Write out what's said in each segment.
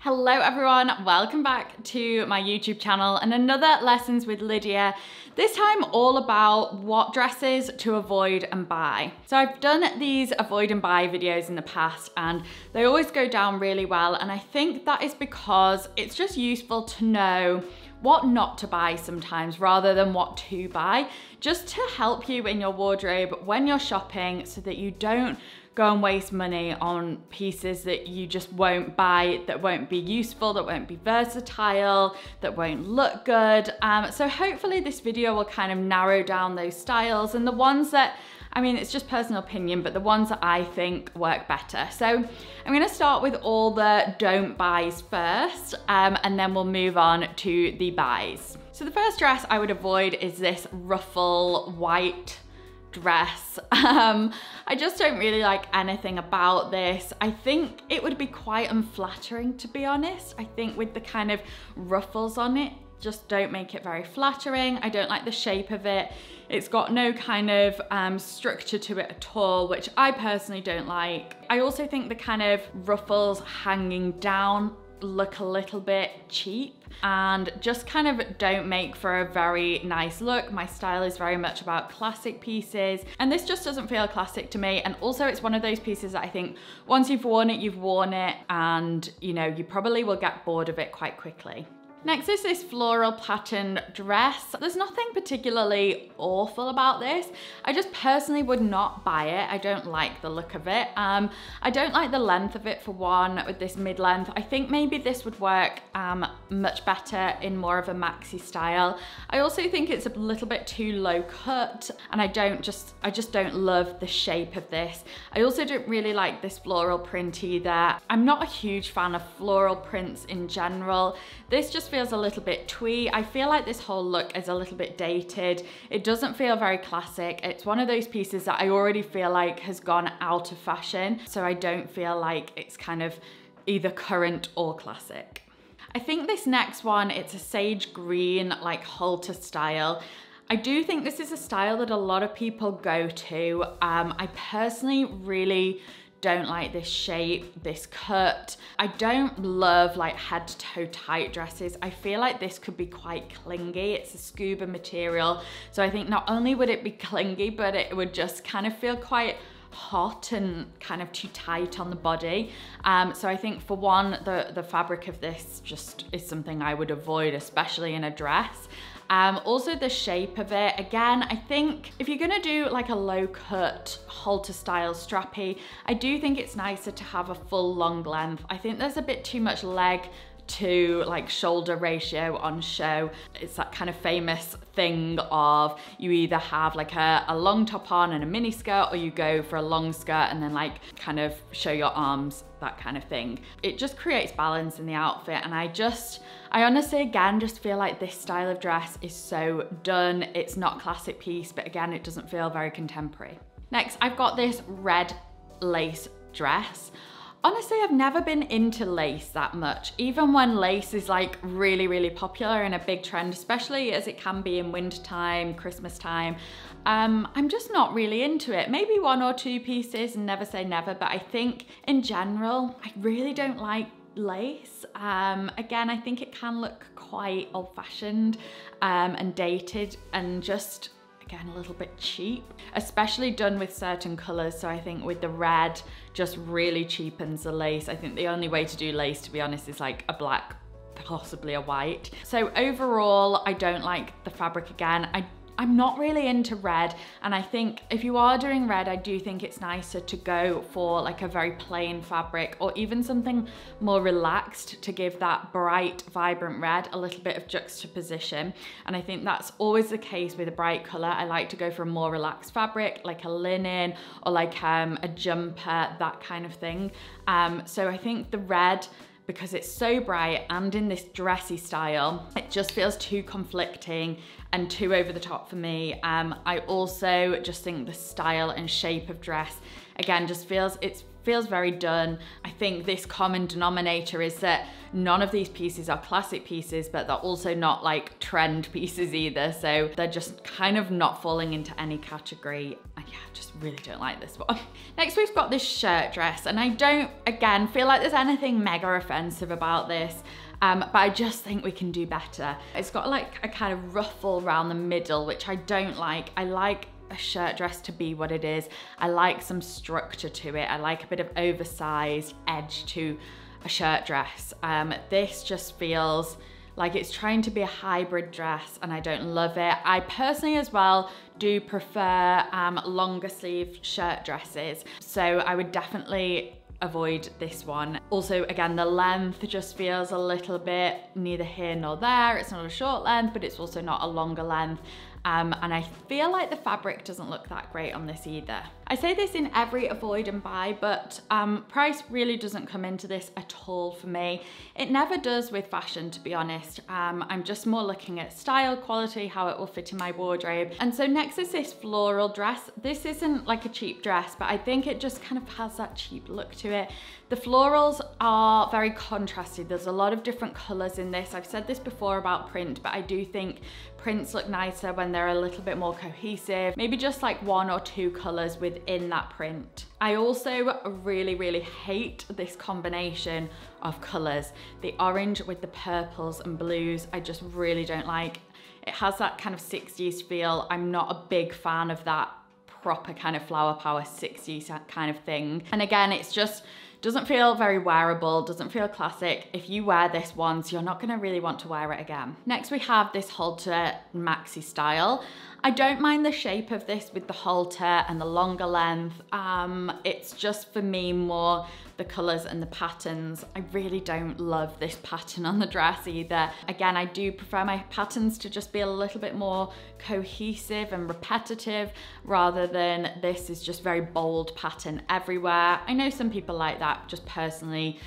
Hello everyone, welcome back to my YouTube channel and another Lessons with Lydia. This time all about what dresses to avoid and buy. So I've done these avoid and buy videos in the past and they always go down really well, and I think that is because it's just useful to know what not to buy sometimes rather than what to buy, just to help you in your wardrobe when you're shopping so that you don't go and waste money on pieces that you just won't buy, that won't be useful, that won't be versatile, that won't look good. So hopefully this video will kind of narrow down those styles and the ones that, I mean, it's just personal opinion, but the ones that I think work better. So I'm gonna start with all the don't buys first, and then we'll move on to the buys. So the first dress I would avoid is this ruffle white dress. I just don't really like anything about this. I think it would be quite unflattering, to be honest. I think with the kind of ruffles on it, just don't make it very flattering. I don't like the shape of it. It's got no kind of structure to it at all, which I personally don't like. I also think the kind of ruffles hanging down look a little bit cheap and just kind of don't make for a very nice look. My style is very much about classic pieces and this just doesn't feel classic to me. And also it's one of those pieces that I think once you've worn it and you know, you probably will get bored of it quite quickly. Next is this floral patterned dress. There's nothing particularly awful about this. I just personally would not buy it. I don't like the look of it. I don't like the length of it for one, with this mid-length. I think maybe this would work much better in more of a maxi style. I also think it's a little bit too low cut and I just don't love the shape of this. I also don't really like this floral print either. I'm not a huge fan of floral prints in general. This just feels a little bit twee. I feel like this whole look is a little bit dated. It doesn't feel very classic. It's one of those pieces that I already feel like has gone out of fashion, so I don't feel like it's kind of either current or classic. I think this next one, it's a sage green, like halter style. I do think this is a style that a lot of people go to. I personally really don't like this shape, this cut. I don't love like head to toe tight dresses. I feel like this could be quite clingy. It's a scuba material. So I think not only would it be clingy, but it would just kind of feel quite hot and kind of too tight on the body. So I think for one, the fabric of this just is something I would avoid, especially in a dress. Also the shape of it, again, I think if you're gonna do like a low cut halter style strappy, I do think it's nicer to have a full long length. I think there's a bit too much leg to like shoulder ratio on show. It's that kind of famous thing of you either have like a long top on and a mini skirt, or you go for a long skirt and then like kind of show your arms, that kind of thing. It just creates balance in the outfit, and I honestly again just feel like this style of dress is so done. It's not a classic piece, but again, it doesn't feel very contemporary. Next, I've got this red lace dress. Honestly, I've never been into lace that much, even when lace is like really, really popular and a big trend, especially as it can be in winter time, Christmas time. I'm just not really into it. Maybe one or two pieces, and never say never, but I think in general, I really don't like lace. Again, I think it can look quite old-fashioned and dated and just, again, a little bit cheap, especially done with certain colors. So I think with the red just really cheapens the lace. I think the only way to do lace, to be honest, is like a black, possibly a white. So overall, I don't like the fabric again. I'm not really into red, and I think if you are doing red, I do think it's nicer to go for like a very plain fabric or even something more relaxed to give that bright, vibrant red a little bit of juxtaposition. And I think that's always the case with a bright color. I like to go for a more relaxed fabric, like a linen or like a jumper, that kind of thing. So I think the red, because it's so bright and in this dressy style, it just feels too conflicting and too over the top for me. I also just think the style and shape of dress, again, just feels very done. I think this common denominator is that none of these pieces are classic pieces, but they're also not like trend pieces either. So they're just kind of not falling into any category. I yeah, I just really don't like this one. Next, we've got this shirt dress, and I don't, again, feel like there's anything mega offensive about this. But I just think we can do better. It's got like a kind of ruffle around the middle, which I don't like. I like a shirt dress to be what it is. I like some structure to it. I like a bit of oversized edge to a shirt dress. This just feels like it's trying to be a hybrid dress, and I don't love it. I personally as well do prefer longer sleeve shirt dresses. So I would definitely avoid this one. Also, again, the length just feels a little bit neither here nor there. It's not a short length, but it's also not a longer length. And I feel like the fabric doesn't look that great on this either. I say this in every avoid and buy, but price really doesn't come into this at all for me. It never does with fashion, to be honest. I'm just more looking at style, quality, how it will fit in my wardrobe. And so next is this floral dress. This isn't like a cheap dress, but I think it just kind of has that cheap look to it. The florals are very contrasted. There's a lot of different colors in this. I've said this before about print, but I do think prints look nicer when they're a little bit more cohesive. Maybe just like 1 or 2 colors within that print. I also really, really hate this combination of colors. The orange with the purples and blues, I just really don't like. It has that kind of 60s feel. I'm not a big fan of that proper kind of flower power 60s kind of thing. And again, it's just, doesn't feel very wearable, doesn't feel classic. If you wear this once, you're not gonna really want to wear it again. Next, we have this halter maxi style. I don't mind the shape of this with the halter and the longer length. It's just for me more the colors and the patterns. I really don't love this pattern on the dress either. Again, I do prefer my patterns to just be a little bit more cohesive and repetitive rather than this is just very bold pattern everywhere. I know some people like that, just personally,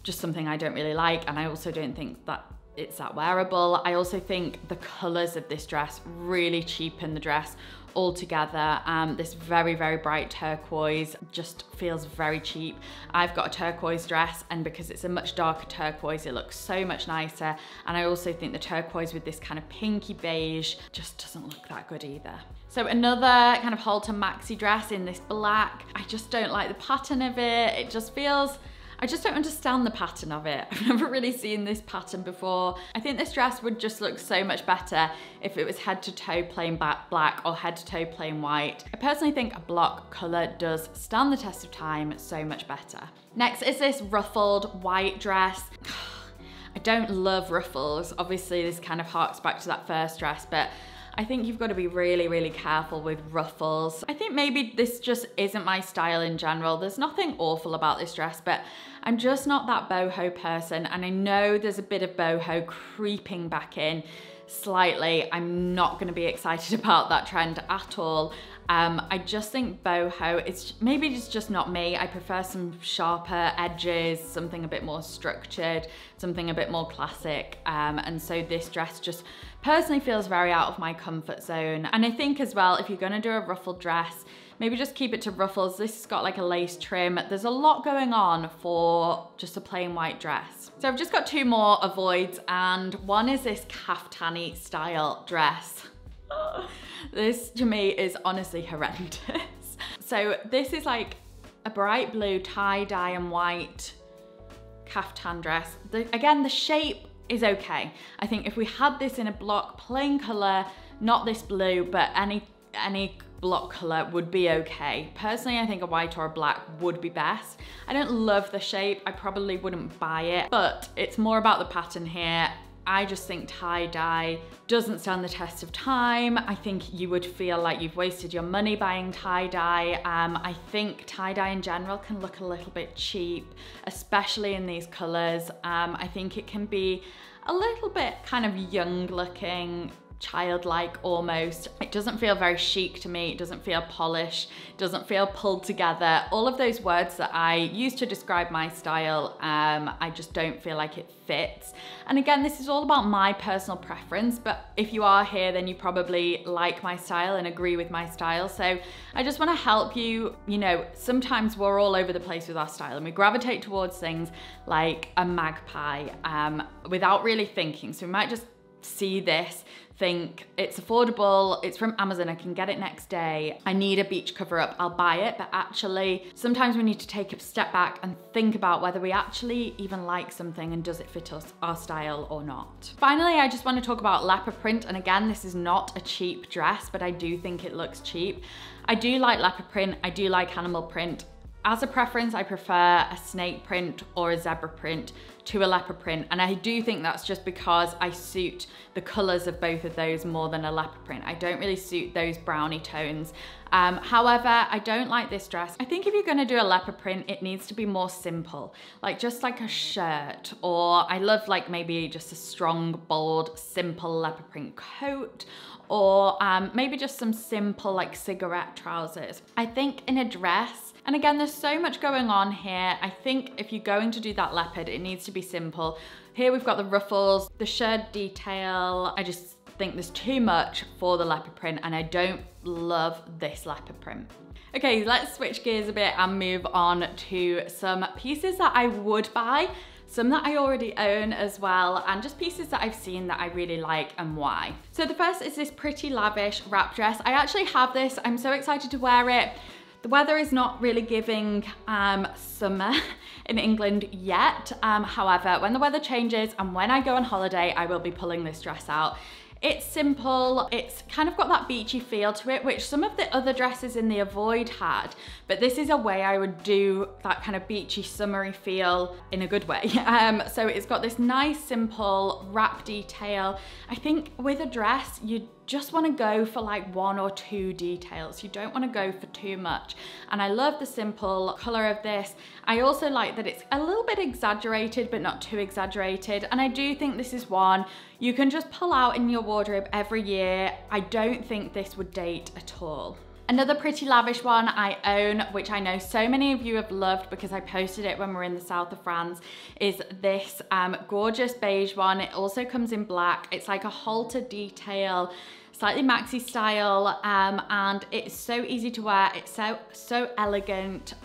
just something I don't really like, and I also don't think that it's that wearable. I also think the colors of this dress really cheapen the dress altogether. This very, very bright turquoise just feels very cheap. I've got a turquoise dress, and because it's a much darker turquoise, it looks so much nicer. And I also think the turquoise with this kind of pinky beige just doesn't look that good either. So another kind of halter maxi dress in this black. I just don't like the pattern of it. It just feels, I just don't understand the pattern of it. I've never really seen this pattern before. I think this dress would just look so much better if it was head to toe plain black or head to toe plain white. I personally think a block color does stand the test of time so much better. Next is this ruffled white dress. I don't love ruffles. Obviously this kind of harks back to that first dress, but I think you've got to be really, really careful with ruffles. I think maybe this just isn't my style in general. There's nothing awful about this dress, but I'm just not that boho person. And I know there's a bit of boho creeping back in slightly. I'm not going to be excited about that trend at all. I just think boho, it's just not me. I prefer some sharper edges, something a bit more structured, something a bit more classic. And so this dress just personally feels very out of my comfort zone. And I think as well, if you're gonna do a ruffled dress, maybe just keep it to ruffles. This has got like a lace trim. There's a lot going on for just a plain white dress. So I've just got 2 more avoids, and one is this kaftani style dress. This to me is honestly horrendous. So this is like a bright blue tie-dye and white kaftan dress. Again, the shape is okay. I think if we had this in a block plain color, not this blue, but any block color would be okay. Personally, I think a white or a black would be best. I don't love the shape. I probably wouldn't buy it, but it's more about the pattern here. I just think tie-dye doesn't stand the test of time. I think you would feel like you've wasted your money buying tie-dye. I think tie-dye in general can look a little bit cheap, especially in these colors. I think it can be a little bit kind of young looking, childlike almost. It doesn't feel very chic to me. It doesn't feel polished, it doesn't feel pulled together. All of those words that I use to describe my style, I just don't feel like it fits. And again, this is all about my personal preference, but if you are here, then you probably like my style and agree with my style. So I just want to help you, you know, sometimes we're all over the place with our style and we gravitate towards things like a magpie without really thinking. So we might just see this, think it's affordable, it's from Amazon, I can get it next day, I need a beach cover up, I'll buy it. But actually, sometimes we need to take a step back and think about whether we actually even like something and does it fit us, our style or not. Finally, I just want to talk about leopard print. And again, this is not a cheap dress, but I do think it looks cheap. I do like leopard print, I do like animal print. As a preference, I prefer a snake print or a zebra print to a leopard print. And I do think that's just because I suit the colors of both of those more than a leopard print. I don't really suit those brownie tones. However, I don't like this dress. I think if you're gonna do a leopard print, it needs to be more simple, like just like a shirt, or I love like maybe just a strong, bold, simple leopard print coat, or maybe just some simple like cigarette trousers. I think in a dress, and again, there's so much going on here. I think if you're going to do that leopard, it needs to be simple. Here we've got the ruffles, the shirred detail. I just think there's too much for the leopard print, and I don't love this leopard print. Okay, let's switch gears a bit and move on to some pieces that I would buy, some that I already own as well, and just pieces that I've seen that I really like and why. So the first is this pretty lavish wrap dress. I actually have this, I'm so excited to wear it. The weather is not really giving summer in England yet. However, when the weather changes and when I go on holiday, I will be pulling this dress out. It's simple, it's kind of got that beachy feel to it, which some of the other dresses in the Avoid had, but this is a way I would do that kind of beachy, summery feel in a good way. So it's got this nice, simple wrap detail. I think with a dress, you just want to go for like 1 or 2 details. You don't want to go for too much. And I love the simple color of this. I also like that it's a little bit exaggerated, but not too exaggerated. And I do think this is one you can just pull out in your wardrobe every year. I don't think this would date at all. Another pretty lavish one I own, which I know so many of you have loved because I posted it when we were in the south of France, is this gorgeous beige one. It also comes in black. It's like a halter detail, slightly maxi style, and it's so easy to wear. It's so elegant.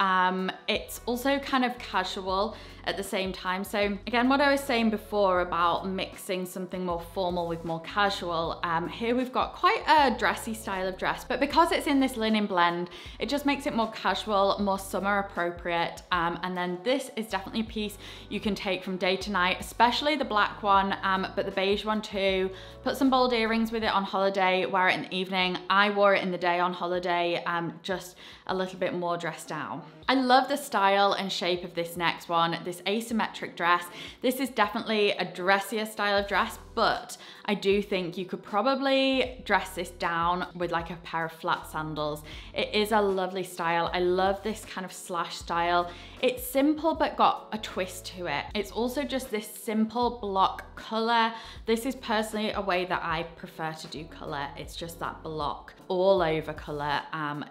It's also kind of casual at the same time. So again, what I was saying before about mixing something more formal with more casual, here we've got quite a dressy style of dress, but because it's in this linen blend, it just makes it more casual, more summer appropriate. And then this is definitely a piece you can take from day to night, especially the black one, but the beige one too. Put some bold earrings with it on holiday, wear it in the evening. I wore it in the day on holiday, just a little bit more dressed down. I love the style and shape of this next one, this asymmetric dress. This is definitely a dressier style of dress, but I do think you could probably dress this down with like a pair of flat sandals. It is a lovely style. I love this kind of slash style. It's simple, but got a twist to it. It's also just this simple block color. This is personally a way that I prefer to do color. It's just that block all over color.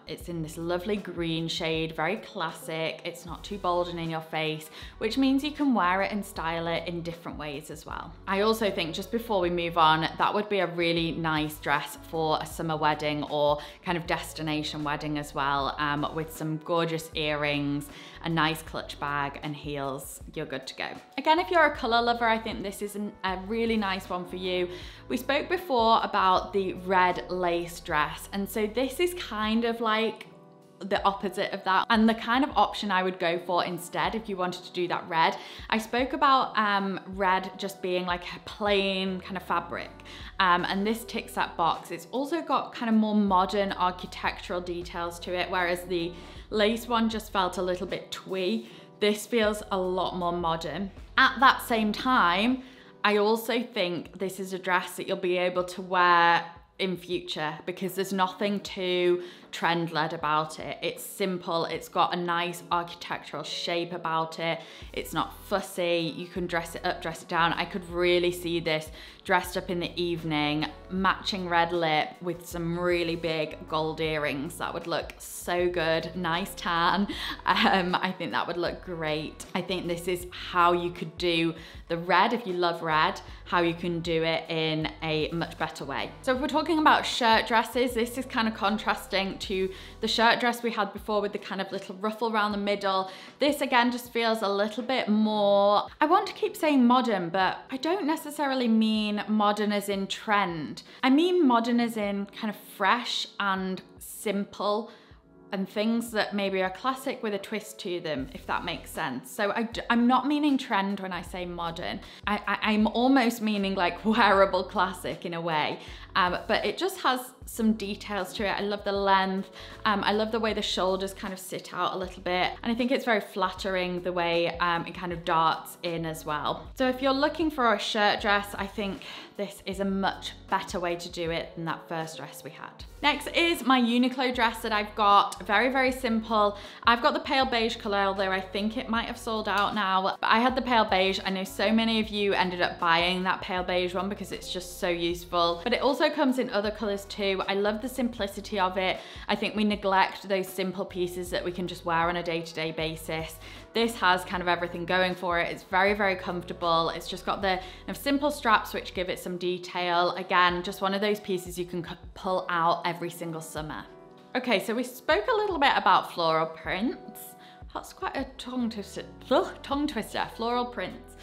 It's in this lovely green shade, very classic. It's not too bold and in your face, which means you can wear it and style it in different ways as well. I also think, just before we move on, that would be a really nice dress for a summer wedding or kind of destination wedding as well, with some gorgeous earrings, a nice clutch bag and heels. You're good to go. Again, if you're a color lover, I think this is a really nice one for you. We spoke before about the red lace dress, and so this is kind of like the opposite of that, and the kind of option I would go for instead if you wanted to do that red. I spoke about red just being like a plain kind of fabric, and this ticks that box. It's also got kind of more modern architectural details to it, whereas the lace one just felt a little bit twee. This feels a lot more modern. At that same time, I also think this is a dress that you'll be able to wear in future because there's nothing too trend-led about it. It's simple, it's got a nice architectural shape about it. It's not fussy, you can dress it up, dress it down. I could really see this dressed up in the evening, matching red lip with some really big gold earrings. That would look so good, nice tan. I think that would look great. I think this is how you could do the red, if you love red, how you can do it in a much better way. So if we're talking about shirt dresses, this is kind of contrasting to the shirt dress we had before with the kind of little ruffle around the middle. This again just feels a little bit more, I want to keep saying modern, but I don't necessarily mean modern as in trend. I mean modern as in kind of fresh and simple, and things that maybe are classic with a twist to them, if that makes sense. So I'm not meaning trend when I say modern. I'm almost meaning like wearable classic in a way. But it just has some details to it. I love the length. I love the way the shoulders kind of sit out a little bit. And I think it's very flattering the way it kind of darts in as well. So if you're looking for a shirt dress, I think this is a much better way to do it than that first dress we had. Next is my Uniqlo dress that I've got. Very, very simple. I've got the pale beige color, although I think it might have sold out now. But I had the pale beige. I know so many of you ended up buying that pale beige one because it's just so useful. But it also comes in other colors too. I love the simplicity of it. I think we neglect those simple pieces that we can just wear on a day-to-day basis. This has kind of everything going for it. It's very, very comfortable. It's just got the simple straps which give it some detail. Again, just one of those pieces you can pull out every single summer. Okay, so we spoke a little bit about floral prints. That's quite a tongue twister, floral prints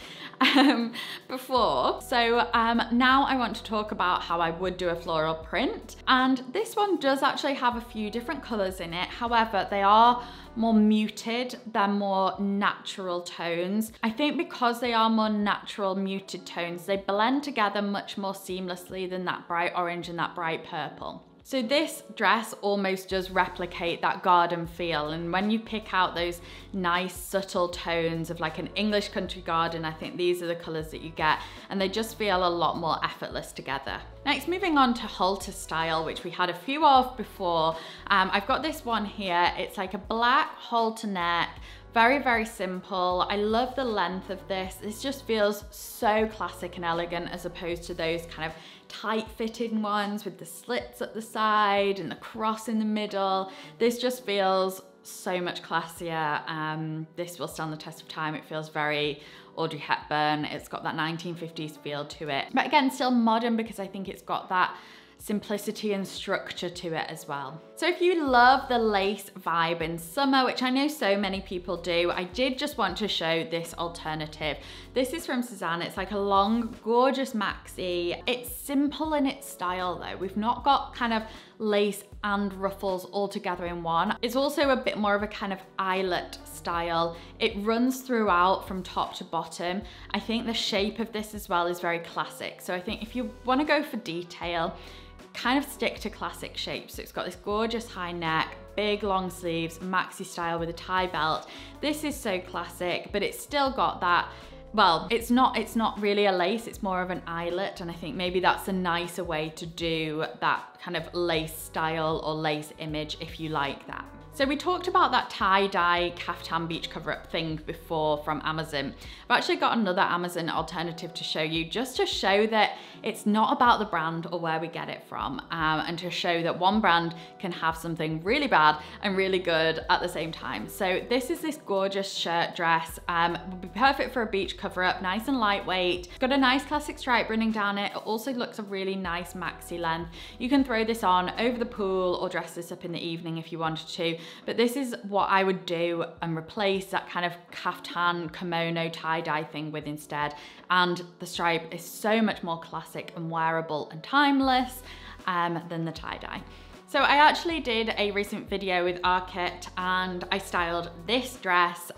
before. So now I want to talk about how I would do a floral print. And this one does actually have a few different colors in it. However, they are more muted, they're more natural tones. I think because they are more natural muted tones, they blend together much more seamlessly than that bright orange and that bright purple. So this dress almost does replicate that garden feel, and when you pick out those nice subtle tones of like an English country garden, I think these are the colours that you get, and they just feel a lot more effortless together. Next, moving on to halter style, which we had a few of before. I've got this one here. It's like a black halter neck. Very, very simple. I love the length of this. This just feels so classic and elegant as opposed to those kind of tight fitting ones with the slits at the side and the cross in the middle. This just feels so much classier. This will stand the test of time. It feels very Audrey Hepburn. It's got that 1950s feel to it. But again, still modern because I think it's got that simplicity and structure to it as well. So if you love the lace vibe in summer, which I know so many people do, I did just want to show this alternative. This is from Suzanne. It's like a long, gorgeous maxi. It's simple in its style though. We've not got kind of lace and ruffles all together in one. It's also a bit more of a kind of eyelet style. It runs throughout from top to bottom. I think the shape of this as well is very classic. So I think if you want to go for detail, kind of stick to classic shapes. So it's got this gorgeous high neck, big long sleeves, maxi style with a tie belt. This is so classic, but it's still got that, well, it's not really a lace, it's more of an eyelet, and I think maybe that's a nicer way to do that kind of lace style or lace image if you like that. So we talked about that tie-dye caftan beach cover-up thing before from Amazon. I've actually got another Amazon alternative to show you, just to show that it's not about the brand or where we get it from, and to show that one brand can have something really bad and really good at the same time. So this is this gorgeous shirt dress. Would be perfect for a beach cover-up, nice and lightweight. It's got a nice classic stripe running down it. It also looks a really nice maxi length. You can throw this on over the pool or dress this up in the evening if you wanted to. But this is what I would do and replace that kind of caftan kimono tie-dye thing with instead. And the stripe is so much more classic and wearable and timeless than the tie-dye. So I actually did a recent video with Arket and I styled this dress.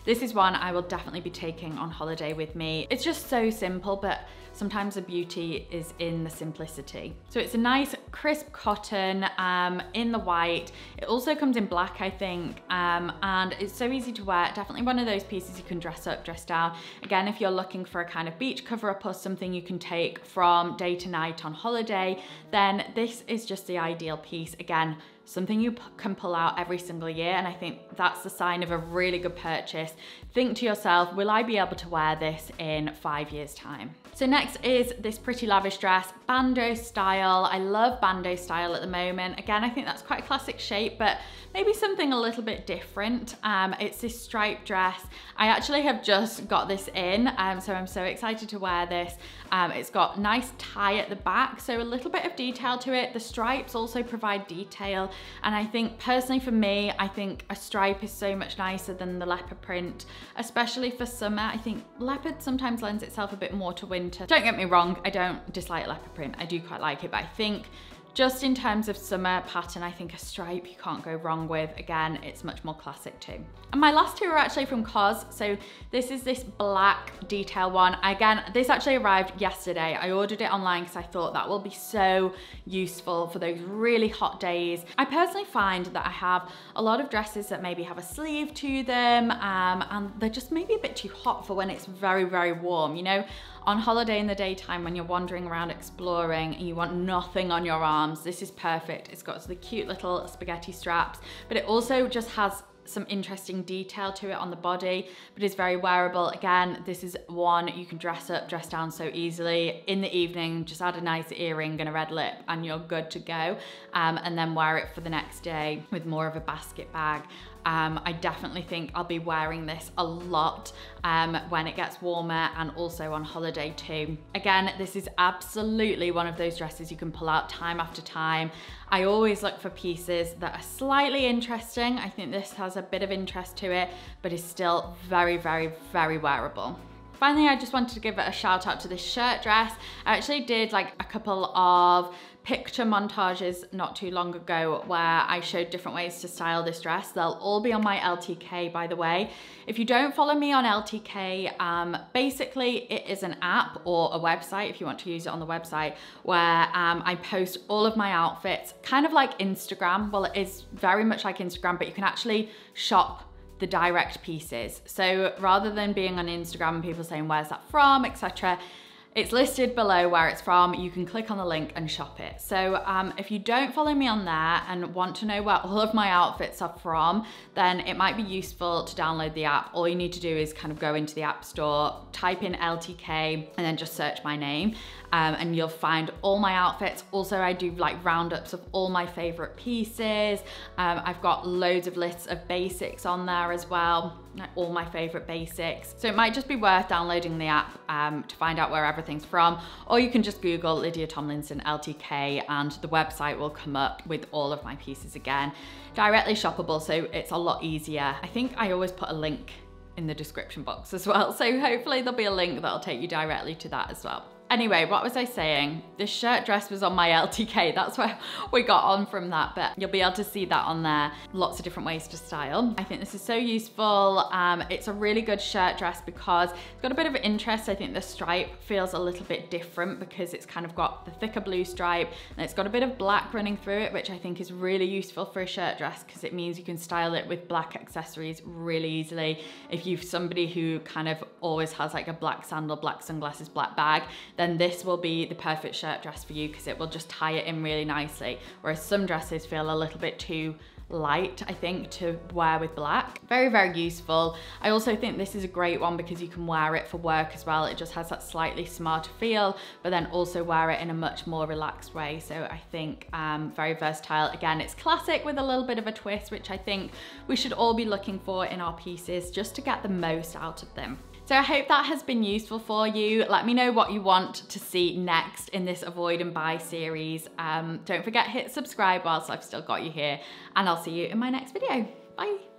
This is one I will definitely be taking on holiday with me. It's just so simple, but sometimes the beauty is in the simplicity. So it's a nice crisp cotton in the white. It also comes in black, I think, and it's so easy to wear. Definitely one of those pieces you can dress up, dress down. Again, if you're looking for a kind of beach cover-up or something you can take from day to night on holiday, then this is just the ideal piece. Again, something you can pull out every single year, and I think that's the sign of a really good purchase. Think to yourself, will I be able to wear this in 5 years' time? So next is this pretty lavish dress, bandeau style. I love bandeau style at the moment. Again, I think that's quite a classic shape, but maybe something a little bit different. It's this striped dress. I actually have just got this in, so I'm so excited to wear this. It's got nice tie at the back, so a little bit of detail to it. The stripes also provide detail, and I think personally for me, I think a stripe is so much nicer than the leopard print, especially for summer. I think leopard sometimes lends itself a bit more to winter. Don't get me wrong, I don't dislike leopard print. I do quite like it, but I think just in terms of summer pattern, I think a stripe you can't go wrong with. Again, it's much more classic too. And my last two are actually from COS. So this is this black detail one. Again, this actually arrived yesterday. I ordered it online because I thought that will be so useful for those really hot days. I personally find that I have a lot of dresses that maybe have a sleeve to them, and they're just maybe a bit too hot for when it's very, very warm. You know, on holiday in the daytime when you're wandering around exploring and you want nothing on your arms, this is perfect. It's got the cute little spaghetti straps, but it also just has some interesting detail to it on the body, but it's very wearable. Again, this is one you can dress up, dress down so easily. In the evening, just add a nice earring and a red lip and you're good to go, and then wear it for the next day with more of a basket bag. I definitely think I'll be wearing this a lot when it gets warmer and also on holiday too. Again, this is absolutely one of those dresses you can pull out time after time. I always look for pieces that are slightly interesting. I think this has a bit of interest to it, but is still very, very, very wearable. Finally, I just wanted to give a shout out to this shirt dress. I actually did like a couple of picture montages not too long ago where I showed different ways to style this dress. They'll all be on my LTK, by the way. If you don't follow me on LTK, basically it is an app or a website, if you want to use it on the website, where I post all of my outfits, kind of like Instagram. Well, it is very much like Instagram, but you can actually shop the direct pieces. So rather than being on Instagram and people saying, where's that from, etc., it's listed below where it's from. You can click on the link and shop it. So if you don't follow me on there and want to know where all of my outfits are from, then it might be useful to download the app. All you need to do is kind of go into the App Store, type in LTK, and then just search my name. And you'll find all my outfits. Also, I do like roundups of all my favorite pieces. I've got loads of lists of basics on there as well, like all my favorite basics. So it might just be worth downloading the app to find out where everything's from, or you can just Google Lydia Tomlinson LTK and the website will come up with all of my pieces again. Directly shoppable, so it's a lot easier. I think I always put a link in the description box as well, so hopefully there'll be a link that'll take you directly to that as well. Anyway, what was I saying? This shirt dress was on my LTK. That's where we got on from that, but you'll be able to see that on there. Lots of different ways to style. I think this is so useful. It's a really good shirt dress because it's got a bit of interest. I think the stripe feels a little bit different because it's kind of got the thicker blue stripe and it's got a bit of black running through it, which I think is really useful for a shirt dress because it means you can style it with black accessories really easily. If you're somebody who kind of always has like a black sandal, black sunglasses, black bag, then this will be the perfect shirt dress for you because it will just tie it in really nicely. Whereas some dresses feel a little bit too light, I think, to wear with black. Very, very useful. I also think this is a great one because you can wear it for work as well. It just has that slightly smarter feel, but then also wear it in a much more relaxed way. So I think very versatile. Again, it's classic with a little bit of a twist, which I think we should all be looking for in our pieces just to get the most out of them. So I hope that has been useful for you. Let me know what you want to see next in this Avoid and Buy series. Don't forget, hit subscribe whilst I've still got you here, and I'll see you in my next video. Bye.